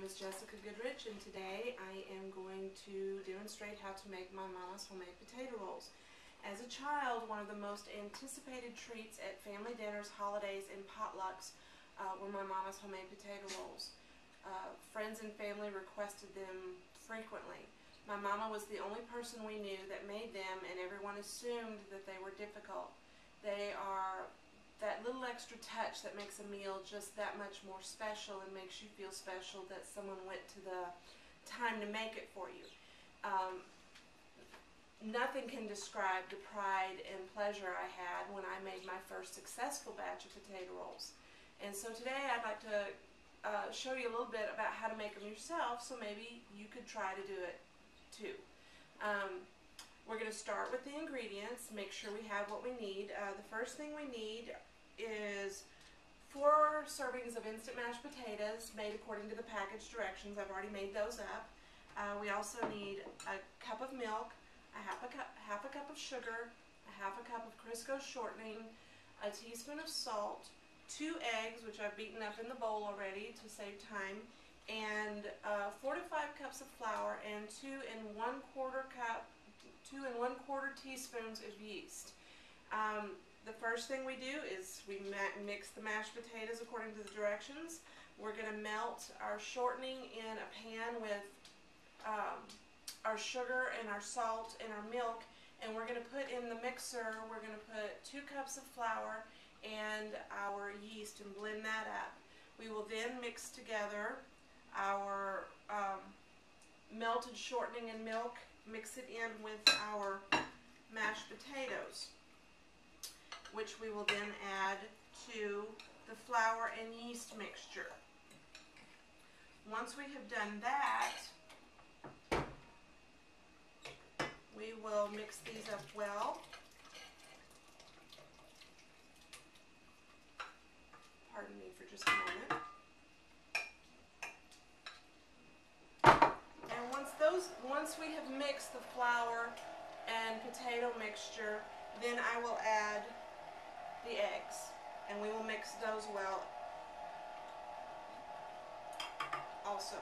is Jessica Goodrich, and today I am going to demonstrate how to make my mama's homemade potato rolls. As a child, one of the most anticipated treats at family dinners, holidays, and potlucks were my mama's homemade potato rolls. Friends and family requested them frequently. My mama was the only person we knew that made them, and everyone assumed that they were difficult. They are that little extra touch that makes a meal just that much more special and makes you feel special that someone went to the time to make it for you. Nothing can describe the pride and pleasure I had when I made my first successful batch of potato rolls. And so today I'd like to show you a little bit about how to make them yourself, so maybe you could try to do it too. We're going to start with the ingredients, make sure we have what we need. The first thing we need is 4 servings of instant mashed potatoes made according to the package directions. I've already made those up. We also need a cup of milk, half a cup of sugar, half a cup of Crisco shortening, a teaspoon of salt, 2 eggs, which I've beaten up in the bowl already to save time, and 4 to 5 cups of flour and 2 1/4 teaspoons of yeast. The first thing we do is we mix the mashed potatoes according to the directions. We're going to melt our shortening in a pan with our sugar and our salt and our milk, and we're going to put in the mixer, we're going to put 2 cups of flour and our yeast and blend that up. We will then mix together our melted shortening and milk, mix it in with our mashed potatoes, which we will then add to the flour and yeast mixture. Once we have done that, we will mix these up well. Pardon me for just a moment. Once we have mixed the flour and potato mixture, then I will add the eggs, and we will mix those well also.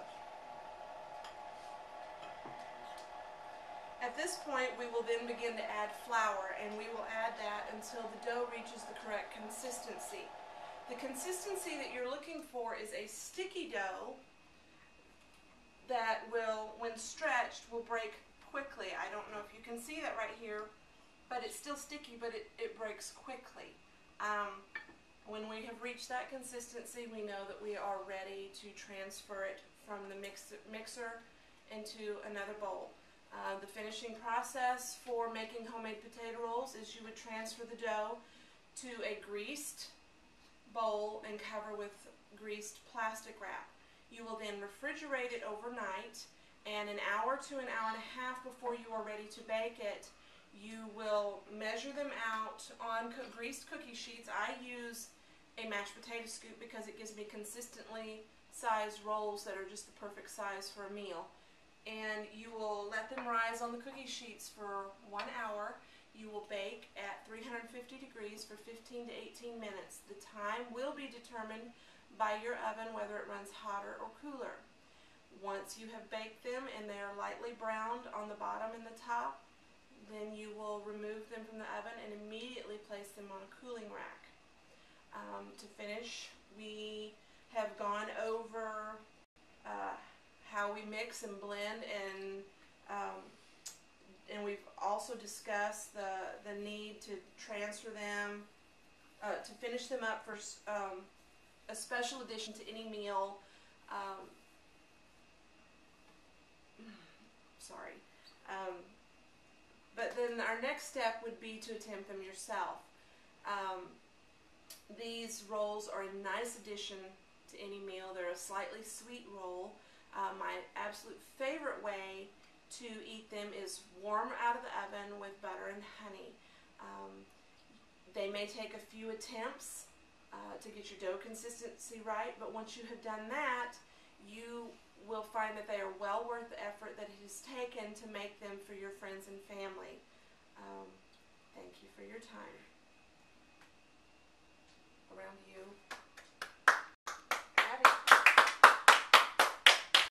At this point, we will then begin to add flour, and we will add that until the dough reaches the correct consistency. The consistency that you're looking for is a sticky dough that will, when stretched, will break quickly. I don't know if you can see that right here, but it's still sticky, but it breaks quickly. When we have reached that consistency, we know that we are ready to transfer it from the mixer into another bowl. The finishing process for making homemade potato rolls is you would transfer the dough to a greased bowl and cover with greased plastic wrap. You will then refrigerate it overnight, and an hour to an hour and a half before you are ready to bake it, you will measure them out on greased cookie sheets. I use a mashed potato scoop because it gives me consistently sized rolls that are just the perfect size for a meal. And you will let them rise on the cookie sheets for 1 hour. You will bake at 350 degrees for 15 to 18 minutes. The time will be determined by your oven, whether it runs hotter or cooler. Once you have baked them and they are lightly browned on the bottom and the top, then you will remove them from the oven and immediately place them on a cooling rack. To finish, we have gone over how we mix and blend, and we've also discussed the need to transfer them, to finish them up for a special addition to any meal. But then our next step would be to attempt them yourself. These rolls are a nice addition to any meal. They're a slightly sweet roll. My absolute favorite way to eat them is warm out of the oven with butter and honey. They may take a few attempts to get your dough consistency right, but once you have done that, you will find that they are well worth the effort that it has taken to make them for your friends and family. Thank you for your time. Around you.